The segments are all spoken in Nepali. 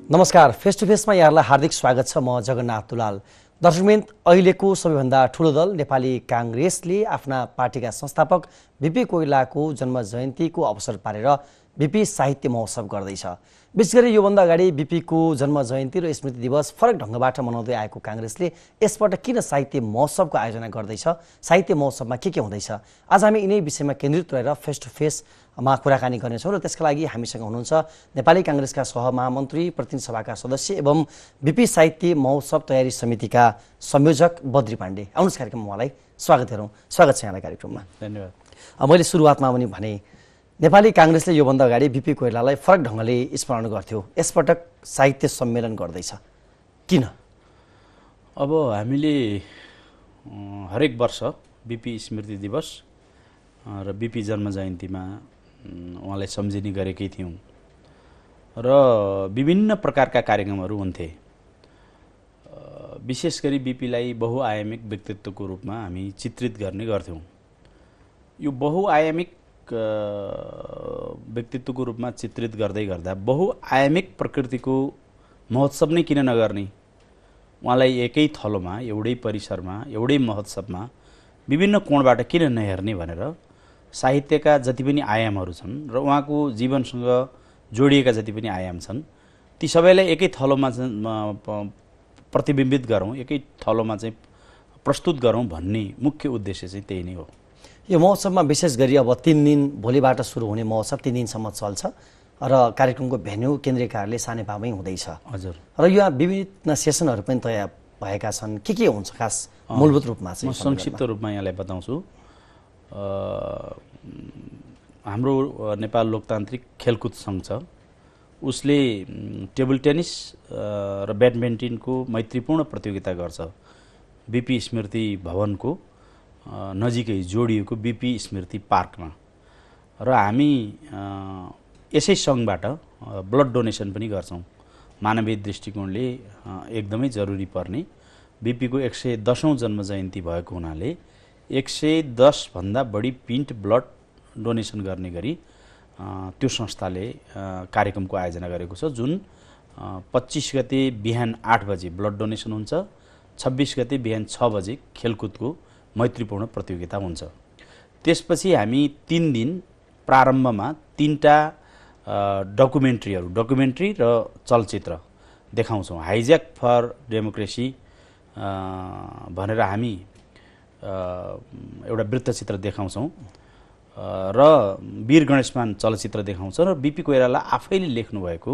नमस्कार, फेस टु फेसमा यहाँलाई हार्दिक स्वागत छ। म जगन्नाथ दुलाल। दर्शकवृन्द, अहिलेको सबैभन्दा ठुलो दल नेपाली काङ्ग्रेसले आफ्ना पार्टीका संस्थापक बीपी कोइरालाको जन्म जयन्तीको अवसर पारेर बीपी साहित्य महोत्सव गर्दैछ। विशेष गरी योभन्दा अगाडि बीपीको जन्म जयन्ती र स्मृति दिवस फरक ढङ्गबाट मनाउँदै आएको काङ्ग्रेसले यसपटक किन साहित्य महोत्सवको आयोजना गर्दैछ, साहित्य महोत्सवमा के हुँदैछ, आज हामी यिनै विषयमा केन्द्रित रहेर फेस टु फेसमा कुराकानी गर्नेछौँ। र त्यसका लागि हामीसँग हुनुहुन्छ नेपाली काङ्ग्रेसका सहमहामन्त्री, प्रतिनिधि सभाका सदस्य एवं बीपी साहित्य महोत्सव तयारी समितिका संयोजक बद्री पाण्डे। आउनुहोस् कार्यक्रममा उहाँलाई स्वागत गरौँ। स्वागत छ यहाँलाई कार्यक्रममा। धन्यवाद। मैले सुरुवातमा पनि भने नेपाली काङ्ग्रेसले योभन्दा अगाडि बीपी कोइरालालाई फरक ढङ्गले स्मरण गर्थ्यो, यसपटक साहित्य सम्मेलन गर्दैछ, किन? अब हामीले हरेक वर्ष बीपी स्मृति दिवस र बीपी जन्म जयन्तीमा उहाँलाई सम्झिने गरेकै थियौँ र विभिन्न प्रकारका कार्यक्रमहरू हुन्थे। विशेष गरी बीपीलाई बहुआयामिक व्यक्तित्वको रूपमा हामी चित्रित गर्ने गर्थ्यौँ। यो बहुआयामिक व्यक्तित्वको रूपमा चित्रित गर्दै गर्दा बहुआयामिक प्रकृतिको महोत्सव नै किन नगर्ने, उहाँलाई एकै थलोमा, एउटै परिसरमा, एउटै महोत्सवमा विभिन्न कोणबाट किन नहेर्ने भनेर साहित्यका जति पनि आयामहरू छन् र उहाँको जीवनसँग जोडिएका जति पनि आयाम छन् ती सबैलाई एकै थलोमा प्रतिबिम्बित गरौँ, एकै थलोमा चाहिँ प्रस्तुत गरौँ भन्ने मुख्य उद्देश्य चाहिँ त्यही नै हो। यो महोत्सवमा विशेष गरी अब 3 दिन, भोलिबाट सुरु हुने महोत्सव 3 दिनसम्म चल्छ र कार्यक्रमको भेन्यू केन्द्रीय कार्यालय सानेपामै हुँदैछ। हजुर। र यो विभिन्न सेसनहरू पनि तयार भएका छन्, के हुन्छ खास मूलभूत रूपमा चाहिँ? म संक्षिप्त रूपमा यहाँलाई बताउँछु। हाम्रो नेपाल लोकतान्त्रिक खेलकुद सङ्घ छ, उसले टेबल टेनिस र ब्याडमिन्टनको मैत्रीपूर्ण प्रतियोगिता गर्छ बीपी स्मृति भवनको नजिकै जोडिएको बीपी स्मृति पार्कमा। र हामी यसै सङ्घबाट ब्लड डोनेसन पनि गर्छौँ। मानवीय दृष्टिकोणले एकदमै जरुरी पर्ने बीपीको 110औं जन्म जयन्ती भएको हुनाले 110 भन्दा बढी पिन्ट ब्लड डोनेसन गर्ने गरी त्यो संस्थाले कार्यक्रमको आयोजना गरेको छ, जुन 25 गते बिहान 8 बजे ब्लड डोनेसन हुन्छ, 26 गते बिहान 6 बजे खेलकुदको मैत्रीपूर्ण प्रतियोगिता हुन्छ। त्यसपछि हामी 3 दिन प्रारम्भमा 3टा डकुमेन्ट्री र चलचित्र देखाउँछौँ। हाइज्याक फर डेमोक्रेसी भनेर हामी एउटा वृत्तचित्र देखाउँछौँ र वीर गणेशमान चलचित्र देखाउँछौँ र बीपी कोइराला आफैले लेख्नुभएको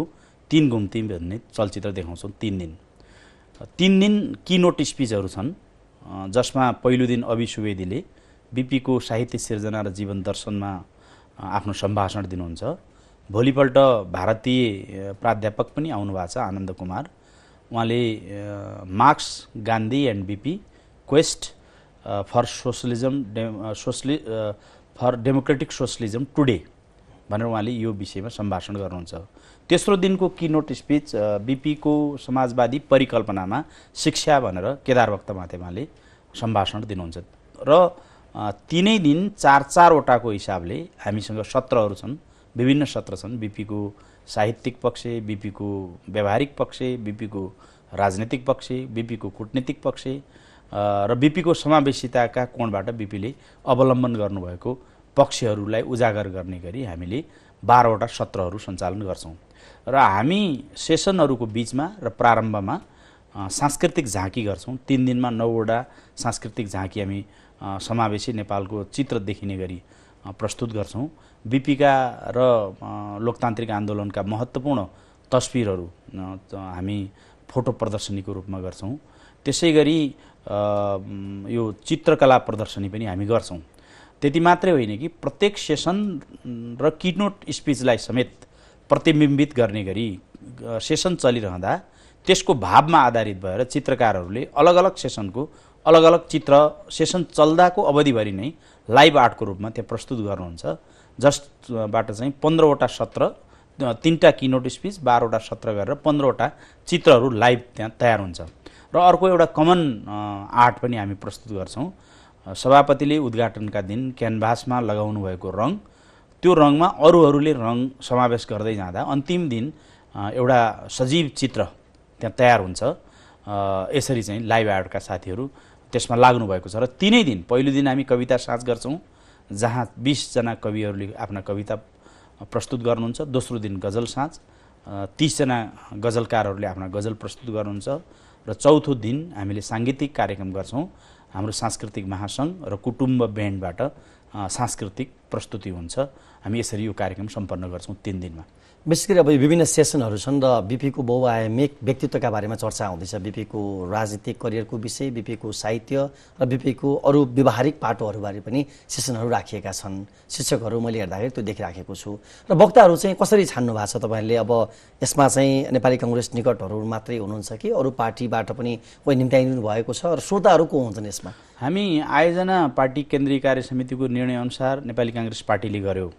3 घुम्ती भन्ने चलचित्र देखाउँछौँ। 3 दिन 3 दिन किनोट स्पिचहरू छन्, जसमा पहिलो दिन अभि सुवेदीले बीपीको साहित्य सिर्जना र जीवन दर्शनमा आफ्नो सम्भाषण दिनुहुन्छ। भोलिपल्ट भारतीय प्राध्यापक पनि आउनुभएको छ, आनन्द कुमार। उहाँले Marx, Gandhi and BP quest for socialism for democratic socialism today भनेर उहाँले यो विषयमा सम्भाषण गर्नुहुन्छ। तेस्रो दिनको किनोट स्पिच बीपीको समाजवादी परिकल्पनामा शिक्षा भनेर केदार भक्तमाथे उहाँले सम्भाषण दिनुहुन्छ। र तीनै दिन 4-4 वटाको हिसाबले हामीसँग सत्रहरू छन्, विभिन्न सत्र छन्। बीपीको साहित्यिक पक्ष, बीपीको व्यावहारिक पक्ष, बीपीको राजनीतिक पक्ष, बीपीको कूटनीतिक पक्ष र बीपीको समावेशिताका कोणबाट बीपीले अवलम्बन गर्नुभएको पक्षहरूलाई उजागर गर्ने गरी हामीले 12 वटा सत्रहरू सञ्चालन गर्छौँ। र हामी सेसनहरूको बिचमा र प्रारम्भमा सांस्कृतिक झाँकी गर्छौँ। 3 दिनमा 9 वटा सांस्कृतिक झाँकी हामी समावेशी नेपालको चित्र देखिने गरी प्रस्तुत गर्छौँ। बीपीका र लोकतान्त्रिक आन्दोलनका महत्त्वपूर्ण तस्बिरहरू हामी फोटो प्रदर्शनीको रूपमा गर्छौँ। त्यसै गरी यो चित्रकला प्रदर्शनी पनि हामी गर्छौँ। त्यति मात्रै होइन कि प्रत्येक सेसन र किनोट स्पिचलाई समेत प्रतिबिम्बित गर्ने गरी सेसन चलिरहँदा त्यसको भावमा आधारित भएर चित्रकारहरूले अलग अलग सेसनको अलग अलग चित्र सेसन चल्दाको अवधिभरि नै लाइभ आर्टको रूपमा त्यहाँ प्रस्तुत गर्नुहुन्छ, जसबाट चाहिँ 15 वटा सत्र, 3टा किनोट स्पिच, 12 वटा सत्र गरेर 15 वटा चित्रहरू लाइभ त्यहाँ तयार हुन्छ। र अर्को एउटा कमन आर्ट पनि हामी प्रस्तुत गर्छौँ। सभापतिले उद्घाटनका दिन क्यानभासमा लगाउनु भएको रङ, त्यो रङमा अरूहरूले रङ समावेश गर्दै जाँदा अन्तिम दिन एउटा सजीव चित्र त्यहाँ तयार हुन्छ। यसरी चाहिँ लाइभ आर्टका साथीहरू त्यसमा लाग्नु भएको छ र तीनै दिन, पहिलो दिन हामी कविता साँझ गर्छौँ जहाँ 20 जना कविहरूले आफ्ना कविता प्रस्तुत गर्नुहुन्छ। दोस्रो दिन गजल साँझ, 30 जना गजलकारहरूले आफ्ना गजल प्रस्तुत गर्नुहुन्छ र चौथो दिन हामीले साङ्गीतिक कार्यक्रम गर्छौँ। हाम्रो सांस्कृतिक महासङ्घ र कुटुम्ब ब्यान्डबाट सांस्कृतिक प्रस्तुति हुन्छ। हामी यसरी यो कार्यक्रम सम्पन्न गर्छौँ 3 दिनमा। विशेष गरी अब विभिन्न सेसनहरू छन् र बिपीको बहुआयामिक व्यक्तित्वका बारेमा चर्चा हुँदैछ। बिपीको राजनीतिक करियरको विषय, बिपीको साहित्य र बिपीको अरू व्यवहारिक पाटोहरूबारे पनि सेसनहरू राखिएका छन्। शिक्षकहरू मैले हेर्दाखेरि त्यो देखिराखेको छु र वक्ताहरू चाहिँ कसरी छान्नु भएको छ तपाईँहरूले? अब यसमा चाहिँ नेपाली कङ्ग्रेस निकटहरू मात्रै हुनुहुन्छ कि अरू पार्टीबाट पनि कोही निम्त्याइदिनु भएको छ र श्रोताहरू को हुन्छन् यसमा? हामी आयोजना पार्टी केन्द्रीय कार्य समितिको निर्णयअनुसार नेपाली काङ्ग्रेस पार्टीले गर्यो,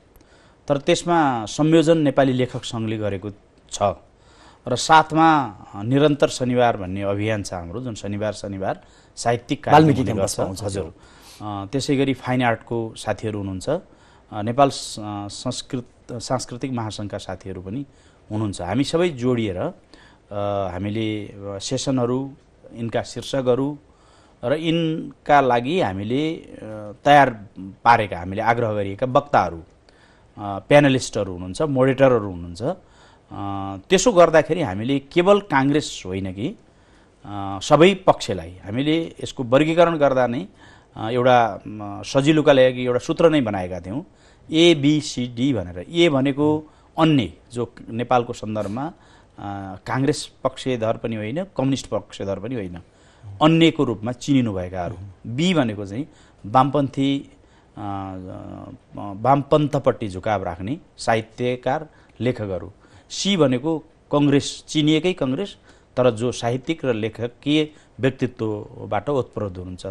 तर त्यसमा संयोजन नेपाली लेखक सङ्घले गरेको छ र साथमा निरन्तर शनिबार भन्ने अभियान छ हाम्रो, जुन शनिबार साहित्यिक कार्यक्रम गर्छ। हजुर, त्यसै गरी फाइन आर्टको साथीहरू हुनुहुन्छ, नेपाल सांस्कृतिक महासङ्घका साथीहरू पनि हुनुहुन्छ। हामी सबै जोडिएर हामीले सेसनहरू, यिनका शीर्षकहरू र यिनका लागि हामीले तयार पारेका, हामीले आग्रह गरिएका वक्ताहरू, प्यानलिस्टहरू हुनुहुन्छ, मोडेटरहरू हुनुहुन्छ। त्यसो गर्दाखेरि हामीले केवल काङ्ग्रेस होइन कि सबै पक्षलाई हामीले यसको वर्गीकरण गर्दा नै एउटा सजिलोका लागि एउटा सूत्र नै बनाएका थियौँ, ABCD भनेर। ए भनेको अन्य, जो नेपालको सन्दर्भमा काङ्ग्रेस पक्षधर पनि होइन, कम्युनिस्ट पक्षधर पनि होइन, अन्यको रूपमा चिनिनुभएकाहरू। बी भनेको चाहिँ वामपन्थपट्टि झुकाव राख्ने साहित्यकार, लेखकहरू। सी भनेको कङ्ग्रेस, चिनिएकै कङ्ग्रेस तर जो साहित्यिक र लेखकीय व्यक्तित्वबाट ओतप्रोत हुनुहुन्छ।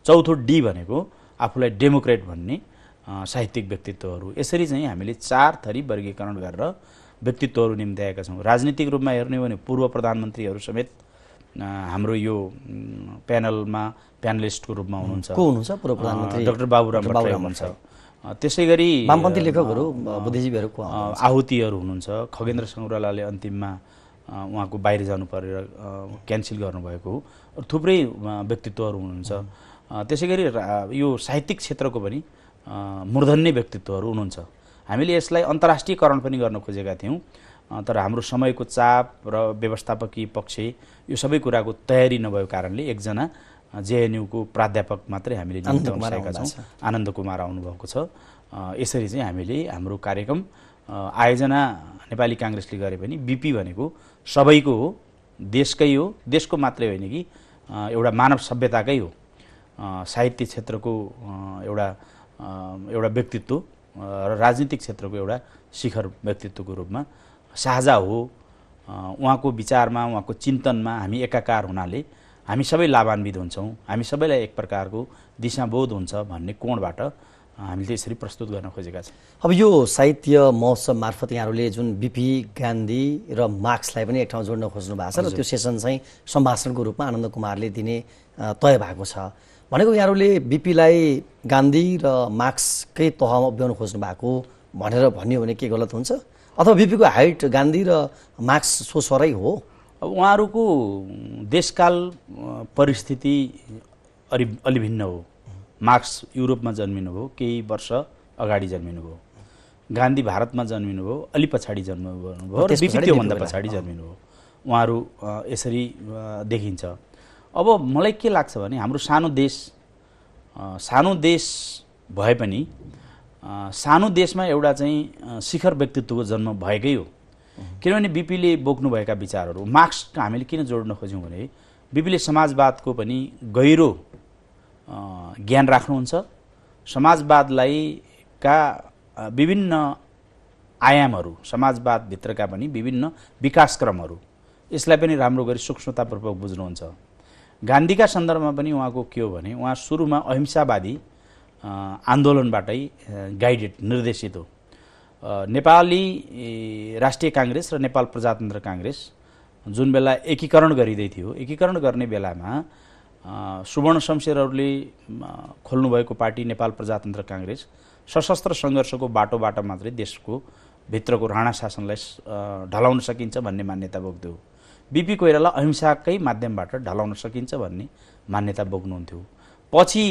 चौथो डी भनेको आफूलाई डेमोक्रेट भन्ने साहित्यिक व्यक्तित्वहरू। यसरी चाहिँ हामीले 4 थरी वर्गीकरण गरेर व्यक्तित्वहरू निम्त्याएका छौँ। राजनीतिक रूपमा हेर्ने हो भने पूर्व प्रधानमन्त्रीहरू समेत हाम्रो यो प्यानलमा प्यानलिस्टको रूपमा हुनुहुन्छ। को हुनुहुन्छ? पूर्व प्रधानमन्त्री डाक्टर बाबुराम भट्टराई हुनुहुन्छ। त्यसै गरी वामपन्थी लेखकहरू, बुद्धिजीवीहरू को? आहुतिहरू हुनुहुन्छ। खगेन्द्र सङ्ग्रौलाले अन्तिममा उहाँको बाहिर जानु परेर क्यान्सल गर्नुभएको हो। थुप्रै व्यक्तित्वहरू हुनुहुन्छ। त्यसै गरी यो साहित्यिक क्षेत्रको पनि मूर्धन्य व्यक्तित्वहरू हुनुहुन्छ। हामीले यसलाई अन्तर्राष्ट्रियकरण पनि गर्न खोजेका थियौँ, तर हाम्रो समयको चाप र व्यवस्थापकीय पक्ष यो सबै कुराको तयारी नभएको कारणले एकजना JNU को प्राध्यापक मात्रै हामीले नियुक्त गरेका छौँ। आनन्द कुमार आउनुभएको छ। यसरी चाहिँ हामीले हाम्रो कार्यक्रम आयोजना नेपाली काङ्ग्रेसले गरे पनि बिपी भनेको सबैको हो, देशकै हो, देशको मात्रै होइन कि एउटा मानव सभ्यताकै हो, साहित्य क्षेत्रको एउटा व्यक्तित्व र राजनीतिक क्षेत्रको एउटा शिखर व्यक्तित्वको रूपमा साझा हो। उहाँको विचारमा, उहाँको चिन्तनमा हामी एकाकार हुनाले हामी सबै लाभान्वित हुन्छौँ, हामी सबैलाई एक प्रकारको दिशाबोध हुन्छ भन्ने कोणबाट हामीले यसरी प्रस्तुत गर्न खोजेका छौँ। अब यो साहित्य महोत्सव मार्फत यहाँहरूले जुन बिपी, गान्धी र मार्क्सलाई पनि एक ठाउँ जोड्न खोज्नु भएको छ र त्यो सेसन चाहिँ सम्भाषणको रूपमा आनन्द कुमारले दिने तय भएको छ भनेको यहाँहरूले बिपीलाई गान्धी र मार्क्सकै तहमा उभ्याउन खोज्नु भएको भनेर भन्यो भने के गलत हुन्छ? अथवा बिपीको हाइट गान्धी र मार्क्स सोसरै हो? अब उहाँहरूको देशकाल परिस्थिति अलि भिन्न हो। मार्क्स युरोपमा जन्मिनुभयो, केही वर्ष अगाडि जन्मिनुभयो। गान्धी भारतमा जन्मिनुभयो, अलि पछाडि जन्मिनुभयो र बिपी त्योभन्दा पछाडि जन्मिनुभयो। उहाँहरू यसरी देखिन्छ। अब मलाई के लाग्छ भने हाम्रो सानो देश भए पनि सानो देशमा एउटा चाहिँ शिखर व्यक्तित्वको जन्म भएकै हो। किनभने बिपीले बोक्नुभएका विचारहरू, मार्क्सका हामीले किन जोड्न खोज्यौँ भने बिपीले समाजवादको पनि गहिरो ज्ञान राख्नुहुन्छ। समाजवादलाई का विभिन्न आयामहरू, समाजवादभित्रका पनि विभिन्न विकासक्रमहरू, यसलाई पनि राम्रो गरी सूक्ष्मतापूर्वक बुझ्नुहुन्छ। गान्धीका सन्दर्भमा पनि उहाँको के हो भने उहाँ सुरुमा अहिंसावादी आन्दोलनबाटै गाइडेड, निर्देशित हो। नेपाली राष्ट्रिय काङ्ग्रेस र नेपाल प्रजातन्त्र काङ्ग्रेस जुन बेला एकीकरण गरिँदै थियो, एकीकरण गर्ने बेलामा सुवर्ण शमशेरहरूले खोल्नुभएको पार्टी नेपाल प्रजातन्त्र काङ्ग्रेस सशस्त्र सङ्घर्षको बाटोबाट मात्रै देशको भित्रको राणा शासनलाई ढलाउन सकिन्छ भन्ने मान्यता बोक्थ्यो। बिपी कोइराला अहिंसाकै माध्यमबाट ढलाउन सकिन्छ भन्ने मान्यता बोक्नुहुन्थ्यो। पछि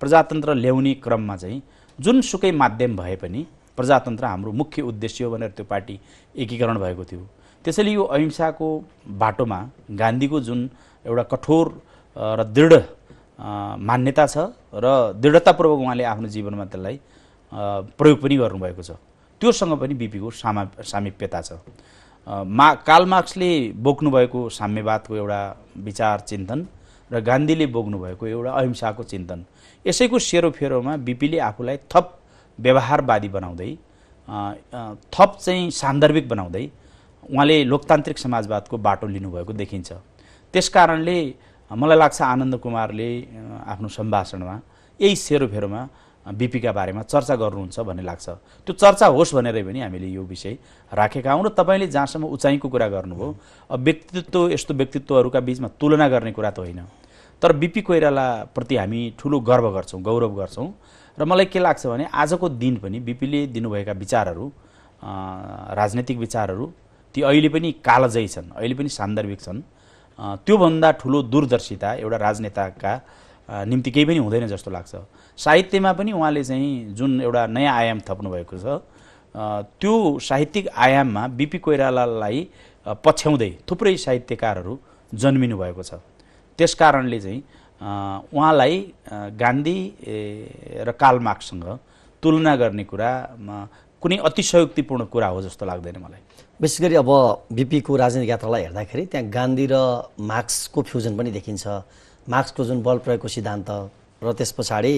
प्रजातन्त्र ल्याउने क्रममा चाहिँ जुनसुकै माध्यम भए पनि प्रजातन्त्र हाम्रो मुख्य उद्देश्य हो भनेर त्यो पार्टी एकीकरण भएको थियो। त्यसैले यो अहिंसाको बाटोमा गान्धीको जुन एउटा कठोर र दृढ मान्यता छ र दृढतापूर्वक उहाँले आफ्नो जीवनमा त्यसलाई प्रयोग पनि गर्नुभएको छ, त्योसँग पनि बिपीको सामिप्यता छ। कार्ल मार्क्सले बोक्नुभएको साम्यवादको एउटा विचार चिन्तन र गान्धीले बोक्नुभएको एउटा अहिंसाको चिन्तन, यसैको सेरोफेरोमा बिपीले आफूलाई थप व्यवहारवादी बनाउँदै थप चाहिँ सान्दर्भिक बनाउँदै उहाँले लोकतान्त्रिक समाजवादको बाटो लिनुभएको देखिन्छ। त्यसकारणले मलाई लाग्छ आनन्द कुमारले आफ्नो सम्भाषणमा यही सेरोफेरोमा बिपीका बारेमा चर्चा गर्नुहुन्छ भन्ने लाग्छ। त्यो चर्चा होस् भनेरै पनि हामीले यो विषय राखेका हौँ। र तपाईँले जहाँसम्म उचाइको कुरा गर्नुभयो, व्यक्तित्व यस्तो व्यक्तित्वहरूका बिचमा तुलना गर्ने कुरा त होइन, तर बिपी कोइरालाप्रति हामी ठुलो गर्व गर्छौँ, गौरव गर्छौँ। र मलाई के लाग्छ भने आजको दिन पनि बिपीले दिनुभएका विचारहरू, राजनैतिक विचारहरू ती अहिले पनि कालजयी छन्, अहिले पनि सान्दर्भिक छन्। त्योभन्दा ठुलो दूरदर्शिता एउटा राजनेताका निम्ति केही पनि हुँदैन जस्तो लाग्छ। साहित्यमा पनि उहाँले चाहिँ जुन एउटा नयाँ आयाम थप्नु भएको छ, त्यो साहित्यिक आयाममा बिपी कोइरालालाई पछ्याउँदै थुप्रै साहित्यकारहरू जन्मिनु भएको छ। त्यसकारणले चाहिँ उहाँलाई गान्धी र कार्ल मार्क्ससँग तुलना गर्ने कुरामा कुनै अतिशयोक्तिपूर्ण कुरा हो जस्तो लाग्दैन मलाई। विशेष गरी अब बिपीको राजनीतिक यात्रालाई हेर्दाखेरि त्यहाँ गान्धी र मार्क्सको फ्युजन पनि देखिन्छ। मार्क्सको जुन बल प्रयोगको सिद्धान्त र त्यस पछाडि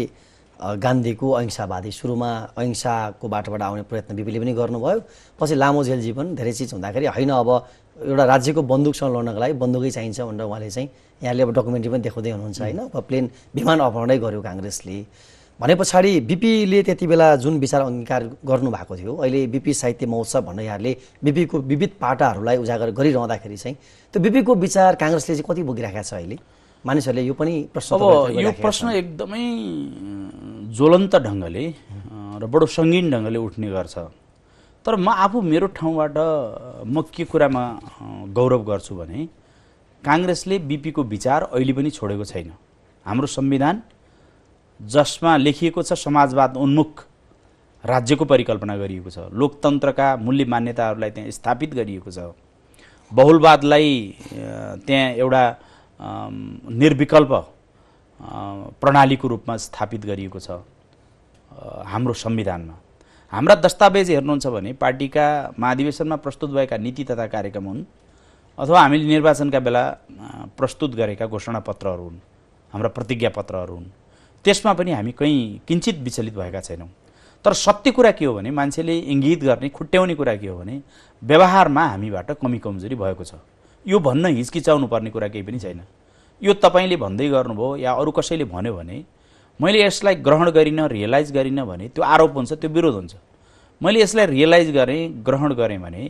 गान्धीको अहिंसावादी, सुरुमा अहिंसाको बाटोबाट आउने प्रयत्न बिपीले पनि गर्नुभयो। पछि लामो जेल जीवन धेरै चिज हुँदाखेरि होइन अब एउटा राज्यको बन्दुकसँग लड्नको लागि बन्दुकै चाहिन्छ भनेर उहाँले चाहिँ यहाँले अब डकुमेन्ट्री पनि देखाउँदै हुनुहुन्छ होइन। अब प्लेन विमान अपहरणै गर्यो काङ्ग्रेसले भने पछाडि बिपीले त्यति बेला जुन विचार अङ्गीकार गर्नुभएको थियो, अहिले बिपी साहित्य महोत्सव भनेर यहाँले बिपीको विविध पाटाहरूलाई उजागर गरिरहँदाखेरि चाहिँ त्यो बिपीको विचार काङ्ग्रेसले चाहिँ कति बोकिराखेको छ अहिले मानिसहरूले यो पनि प्रश्न। अब यो प्रश्न एकदमै ज्वलन्त ढङ्गले र बडो सङ्गीन ढङ्गले उठ्ने गर्छ। तर म आफू मेरो ठाउँबाट म के कुरामा गौरव गर्छु भने काङ्ग्रेसले बिपीको विचार अहिले पनि छोडेको छैन। हाम्रो संविधान जसमा लेखिएको छ समाजवाद उन्मुख राज्यको परिकल्पना गरिएको छ, लोकतन्त्रका मूल्य मान्यताहरूलाई त्यहाँ स्थापित गरिएको छ, बहुलवादलाई त्यहाँ एउटा निर्विकल्प प्रणालीको रूपमा स्थापित गरिएको छ हाम्रो संविधानमा। हाम्रा दस्तावेज हेर्नुहुन्छ भने पार्टीका महाधिवेशनमा प्रस्तुत भएका नीति तथा कार्यक्रम हुन् अथवा हामीले निर्वाचनका बेला प्रस्तुत गरेका घोषणापत्रहरू हुन्, हाम्रा प्रतिज्ञा पत्रहरू हुन्, त्यसमा पनि हामी कहीँ किञ्चित विचलित भएका छैनौँ। तर सत्य कुरा के हो भने मान्छेले इङ्गित गर्ने खुट्ट्याउने कुरा के हो भने व्यवहारमा हामीबाट कमी कमजोरी भएको छ। यो भन्न हिचकिचाउनु पर्ने कुरा केही पनि छैन। यो तपाईँले भन्दै गर्नुभयो या अरू कसैले भन्यो भने मैले यसलाई ग्रहण गरिनँ, रियलाइज गरिनँ भने त्यो आरोप हुन्छ, त्यो विरोध हुन्छ। मैले यसलाई रियलाइज गरेँ, ग्रहण गरेँ भने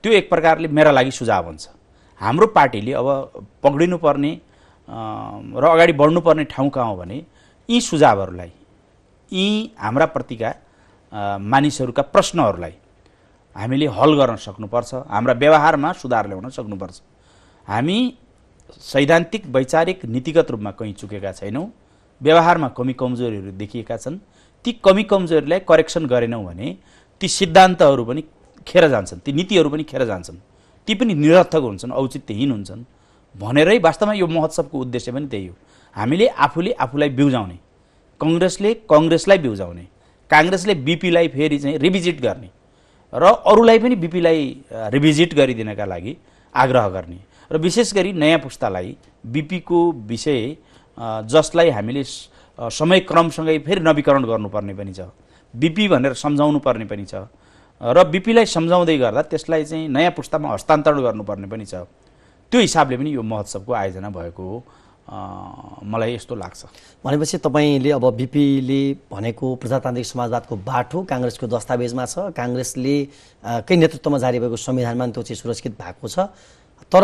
त्यो एक प्रकारले मेरा लागि सुझाव हुन्छ। हाम्रो पार्टीले अब पक्रिनुपर्ने र अगाडि बढ्नुपर्ने ठाउँ कहाँ हो भने यी सुझावहरूलाई, यी हाम्रा प्रतिका मानिसहरूका प्रश्नहरूलाई हामीले हल गर्न सक्नुपर्छ, हाम्रा व्यवहारमा सुधार ल्याउन सक्नुपर्छ। हामी सैद्धान्तिक वैचारिक नीतिगत रूपमा कहीँ चुकेका छैनौँ, व्यवहारमा कमी कमजोरीहरू देखिएका छन्। ती कमी कमजोरीलाई करेक्सन गरेनौँ भने ती सिद्धान्तहरू पनि खेर जान्छन्, ती नीतिहरू पनि खेर जान्छन्, ती पनि निरर्थक हुन्छन्, औचित्यहीन हुन्छन् भनेरै वास्तवमा यो महोत्सवको उद्देश्य पनि त्यही हो। हामीले आफूले आफूलाई बिउजाउने, कङ्ग्रेसले कङ्ग्रेसलाई बिउजाउने, काङ्ग्रेसले बिपीलाई फेरि चाहिँ रिभिजिट गर्ने र अरूलाई पनि बिपीलाई रिभिजिट गरिदिनका लागि आग्रह गर्ने र विशेष गरी नयाँ पुस्तालाई बिपीको विषय जसलाई हामीले समय क्रमसँगै फेरि नवीकरण गर्नुपर्ने पनि छ, बिपी भनेर सम्झाउनु पर्ने पनि छ र बिपीलाई सम्झाउँदै गर्दा त्यसलाई चाहिँ नयाँ पुस्तामा हस्तान्तरण गर्नुपर्ने पनि छ। त्यो हिसाबले पनि यो महोत्सवको आयोजना भएको हो मलाई यस्तो लाग्छ। भनेपछि तपाईँले अब बिपीले भनेको प्रजातान्त्रिक समाजवादको बाटो काङ्ग्रेसको दस्तावेजमा छ, काङ्ग्रेसले कै नेतृत्वमा जारी भएको संविधानमा त्यो चाहिँ सुरक्षित भएको छ। तर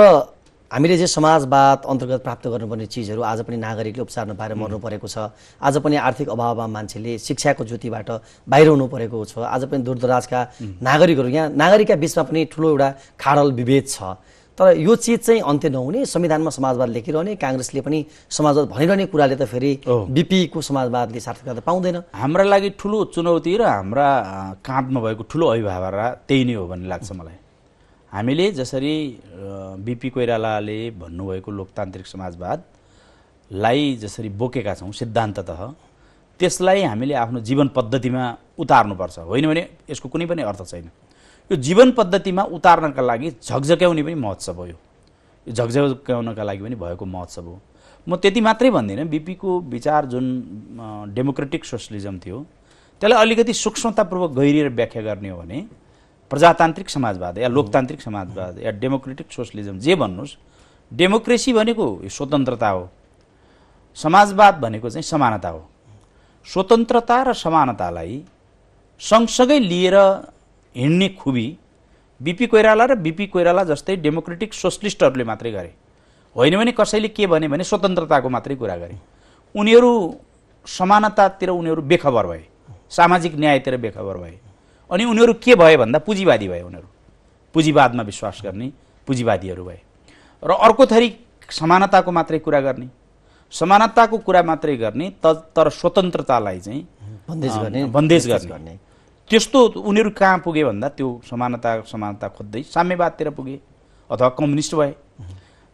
हामीले जे समाजवाद अन्तर्गत प्राप्त गर्नुपर्ने चिजहरू आज पनि नागरिकले उपचार नपाएर मर्नु परेको छ। आज पनि आर्थिक अभावमा मान्छेले शिक्षाको ज्योतिबाट बाहिर हुनु परेको छ। आज पनि दूरदराजका नागरिकहरू यहाँ नागरिकका बिचमा पनि ठुलो एउटा खाडल विभेद छ। तर यो चिज चाहिँ अन्त्य नहुने, संविधानमा समाजवाद लेखिरहने, काङ्ग्रेसले पनि समाजवाद भनिरहने कुराले त फेरि बिपीको समाजवादले सार्थकता पाउँदैन। हाम्रा लागि ठुलो चुनौती र हाम्रा काँधमा भएको ठुलो अभिभावक त्यही नै हो भन्ने लाग्छ मलाई। हामीले जसरी बिपी कोइरालाले भन्नुभएको लोकतान्त्रिक समाजवादलाई जसरी बोकेका छौँ सिद्धान्ततः, त्यसलाई हामीले आफ्नो जीवन पद्धतिमा उतार्नुपर्छ। होइन भने यसको कुनै पनि अर्थ छैन। यो जीवन पद्धतिमा उतार्नका लागि झकझक्याउने पनि महोत्सव हो। यो झकझक्याउनका लागि पनि भएको महोत्सव हो। म त्यति मात्रै भन्दिनँ, बिपीको विचार जुन डेमोक्रेटिक सोसलिजम थियो त्यसलाई अलिकति सूक्ष्मतापूर्वक गहिरिएर व्याख्या गर्ने हो भने प्रजातान्त्रिक समाजवाद या लोकतान्त्रिक समाजवाद या डेमोक्रेटिक सोसलिजम जे भन्नुहोस्, डेमोक्रेसी भनेको स्वतन्त्रता हो, समाजवाद भनेको चाहिँ समानता हो। स्वतन्त्रता र समानतालाई सँगसँगै लिएर हिँड्ने खुबी बिपी कोइराला र बिपी कोइराला जस्तै डेमोक्रेटिक सोसलिस्टहरूले मात्रै गरे। होइन भने कसैले के भने स्वतन्त्रताको मात्रै कुरा गरे। उनीहरू समानतातिर उनीहरू बेखबर भए, सामाजिक न्यायतिर बेखबर भए। अनि उनीहरू के भए भन्दा पुँजीवादी भए। उनीहरू पुँजीवादमा विश्वास गर्ने पुँजीवादीहरू भए। र अर्को थरी समानताको मात्रै कुरा गर्ने, समानताको कुरा मात्रै गर्ने तर स्वतन्त्रतालाई चाहिँ बन्देज गर्ने। त्यस्तो उनीहरू कहाँ पुगे भन्दा त्यो समानता खोज्दै साम्यवादतिर पुगे अथवा कम्युनिस्ट भए।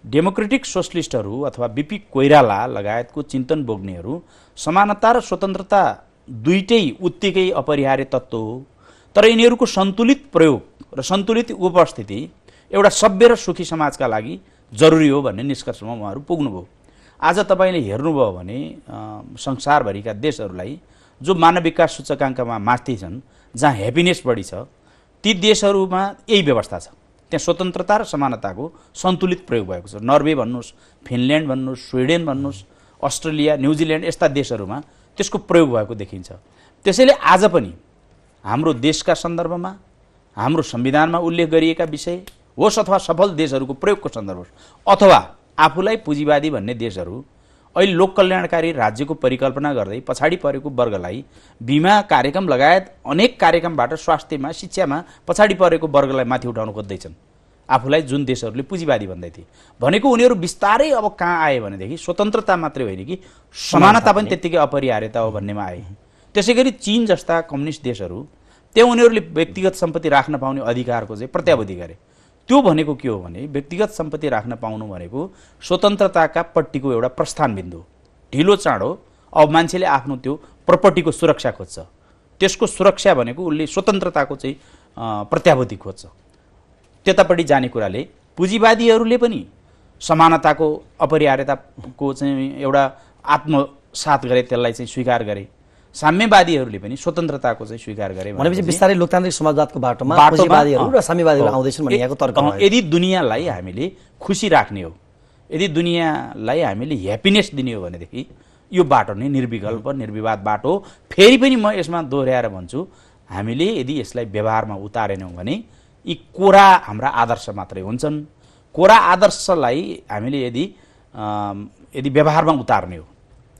डेमोक्रेटिक सोसलिस्टहरू अथवा बिपी कोइराला लगायतको चिन्तन बोक्नेहरू समानता र स्वतन्त्रता दुईटै उत्तिकै अपरिहार्य तत्त्व हो, तर यिनीहरूको सन्तुलित प्रयोग र सन्तुलित उपस्थिति एउटा सभ्य र सुखी समाजका लागि जरुरी हो भन्ने निष्कर्षमा उहाँहरू पुग्नुभयो। आज तपाईँले हेर्नुभयो भने संसारभरिका देशहरूलाई जो मानव विकास सूचकाङ्कमा माथि छन्, जहाँ ह्याप्पिनेस बढी छ, ती देशहरूमा यही व्यवस्था छ। त्यहाँ स्वतन्त्रता र समानताको सन्तुलित प्रयोग भएको छ। नर्वे भन्नुहोस्, फिनल्यान्ड भन्नुहोस्, स्विडेन भन्नुहोस्, अस्ट्रेलिया, न्युजिल्यान्ड यस्ता देशहरूमा त्यसको प्रयोग भएको देखिन्छ। त्यसैले आज पनि हाम्रो देशका सन्दर्भमा हाम्रो संविधानमा उल्लेख गरिएका विषय होस् अथवा सफल देशहरूको प्रयोगको सन्दर्भ अथवा आफूलाई पुँजीवादी भन्ने देशहरू अहिले लोक कल्याणकारी राज्यको परिकल्पना गर्दै पछाडि परेको वर्गलाई बिमा कार्यक्रम लगायत अनेक कार्यक्रमबाट स्वास्थ्यमा शिक्षामा पछाडि परेको वर्गलाई माथि उठाउन खोज्दैछन्। आफूलाई जुन देशहरूले पुँजीवादी भन्दै थिए भनेको उनीहरू बिस्तारै अब कहाँ आए भनेदेखि स्वतन्त्रता मात्रै होइन कि समानता पनि त्यत्तिकै अपरिहार्यता हो भन्नेमा आए। त्यसैगरी चीन जस्ता कम्युनिस्ट देशहरू त्यहाँ उनीहरूले व्यक्तिगत सम्पत्ति राख्न पाउने अधिकारको चाहिँ प्रत्याभूति गरे। त्यो भनेको के हो भने व्यक्तिगत सम्पत्ति राख्न पाउनु भनेको स्वतन्त्रताका पट्टिको एउटा प्रस्थान बिन्दु। ढिलो चाँडो अब मान्छेले आफ्नो त्यो प्रपर्टीको सुरक्षा खोज्छ। त्यसको सुरक्षा भनेको उसले स्वतन्त्रताको चाहिँ प्रत्याभूति खोज्छ। त्यतापट्टि जाने कुराले पुँजीवादीहरूले पनि समानताको अपरिहार्यताको चाहिँ एउटा आत्मसात गरे, त्यसलाई चाहिँ स्वीकार गरे। साम्यवादीहरूले पनि स्वतन्त्रताको चाहिँ स्वीकार गरे। भनेपछि बिस्तारै लोकतान्त्रिक समाजवादको बाटोमा पुँजीवादीहरू र साम्यवादीहरू आउँदैछन् भन्ने यहाँको तर्क हो। यदि दुनियाँलाई हामीले खुसी राख्ने हो, यदि दुनियाँलाई हामीले ह्याप्पिनेस दिने हो भनेदेखि यो बाटो नै निर्विकल्प निर्विवाद बाटो हो। फेरि पनि म यसमा दोहोऱ्याएर भन्छु, हामीले यदि यसलाई व्यवहारमा उतारेनौँ भने यी कोरा हाम्रा आदर्श मात्रै हुन्छन्। कोरा आदर्शलाई हामीले यदि व्यवहारमा उतार्ने हो,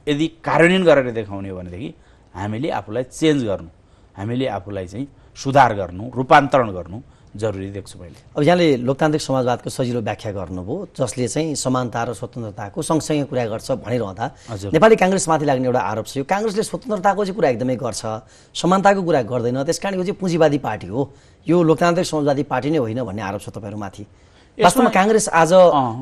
यदि कार्यान्वयन गरेर देखाउने हो भनेदेखि हामीले आफूलाई चेन्ज गर्नु, हामीले आफूलाई चाहिँ सुधार गर्नु, रूपान्तरण गर्नु जरुरी देख्छु मैले। अब यहाँले लोकतान्त्रिक समाजवादको सजिलो व्याख्या गर्नुभयो, जसले चाहिँ समानता र स्वतन्त्रताको सँगसँगै कुरा गर्छ भनिरहँदा नेपाली काङ्ग्रेसमाथि लाग्ने एउटा आरोप छ, यो काङ्ग्रेसले स्वतन्त्रताको चाहिँ कुरा एकदमै गर्छ, समानताको कुरा गर्दैन, त्यसकारण यो चाहिँ पुँजीवादी पार्टी हो, यो लोकतान्त्रिक समाजवादी पार्टी नै होइन भन्ने आरोप छ तपाईँहरूमाथि। वास्तवमा काङ्ग्रेस आज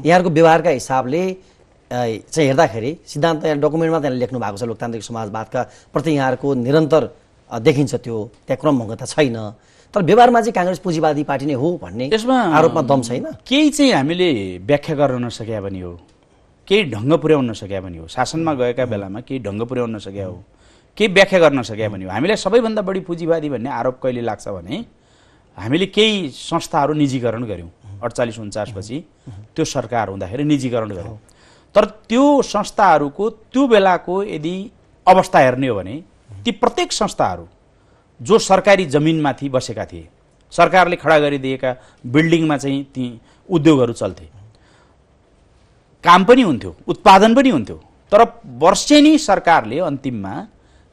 यहाँहरूको व्यवहारका हिसाबले चाहिँ हेर्दाखेरि सिद्धान्त डकुमेन्टमा त्यहाँ लेख्नु भएको छ, लोकतान्त्रिक समाजवादका प्रति यहाँहरूको निरन्तर देखिन्छ, त्यो त्यहाँ क्रमभङ्गता छैन, तर व्यवहारमा चाहिँ काङ्ग्रेस पुँजीवादी पार्टी नै हो भन्ने यसमा आरोपमा दम छैन। केही चाहिँ हामीले व्याख्या गर्न नसके पनि हो, केही ढङ्ग पुर्याउन नसके पनि हो, शासनमा गएका बेलामा केही ढङ्ग पुर्याउन नसके हो, केही व्याख्या गर्न सके पनि हो। हामीलाई सबैभन्दा बढी पुँजीवादी भन्ने आरोप कहिले लाग्छ भने हामीले केही संस्थाहरू निजीकरण गऱ्यौँ 48-49 पछि, त्यो सरकार हुँदाखेरि निजीकरण गऱ्यौँ। तर त्यो संस्थाहरूको त्यो बेलाको यदि अवस्था हेर्ने हो भने ती प्रत्येक संस्थाहरू जो सरकारी जमिनमाथि बसेका थिए, सरकारले खडा गरिदिएका बिल्डिङमा चाहिँ ती उद्योगहरू चल्थे, काम पनि हुन्थ्यो, उत्पादन पनि हुन्थ्यो। तर वर्षेनी सरकारले अन्तिममा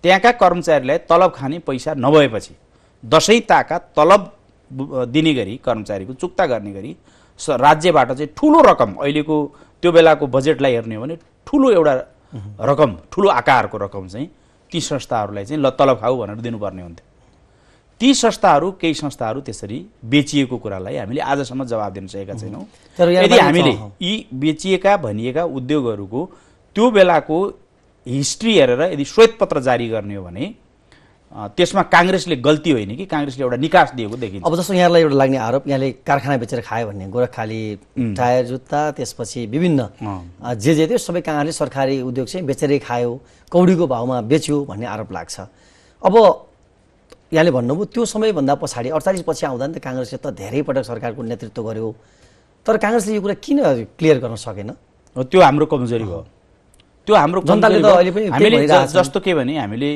त्यहाँका कर्मचारीलाई तलब खाने पैसा नभएपछि दसैँ ताका तलब दिने गरी कर्मचारीको चुक्ता गर्ने गरी राज्यबाट चाहिँ ठुलो रकम, अहिलेको त्यो बेलाको बजेटलाई हेर्ने हो भने ठुलो एउटा रकम, ठुलो आकारको रकम चाहिँ ती संस्थाहरूलाई चाहिँ ल तलब खाऊ भनेर दिनुपर्ने हुन्थ्यो। ती संस्थाहरू, केही संस्थाहरू त्यसरी बेचिएको कुरालाई हामीले आजसम्म जवाब दिन सकेका छैनौँ। यदि हामीले यी बेचिएका भनिएका उद्योगहरूको त्यो बेलाको हिस्ट्री हेरेर यदि श्वेतपत्र जारी गर्ने हो भने त्यसमा काङ्ग्रेसले गल्ती होइन कि काङ्ग्रेसले एउटा निकास दिएको देखिन्छ। अब जस्तो यहाँलाई एउटा लाग्ने आरोप, यहाँले कारखाना बेचेर खायो भन्ने, गोरखाली टायर, जुत्ता, त्यसपछि विभिन्न जे जे थियो सबै काङ्ग्रेसले सरकारी उद्योग चाहिँ बेचेरै खायो, कौडीको भाउमा बेच्यो भन्ने आरोप लाग्छ। अब यहाँले भन्नुभयो त्यो समयभन्दा पछाडि 48 पछि आउँदा नि त काङ्ग्रेसले त धेरै पटक सरकारको नेतृत्व गर्यो, तर काङ्ग्रेसले यो कुरा किन क्लियर गर्न सकेन? त्यो हाम्रो कमजोरी भयो। त्यो हाम्रो जनताले त अहिले पनि हामीले जस्तो के भने हामीले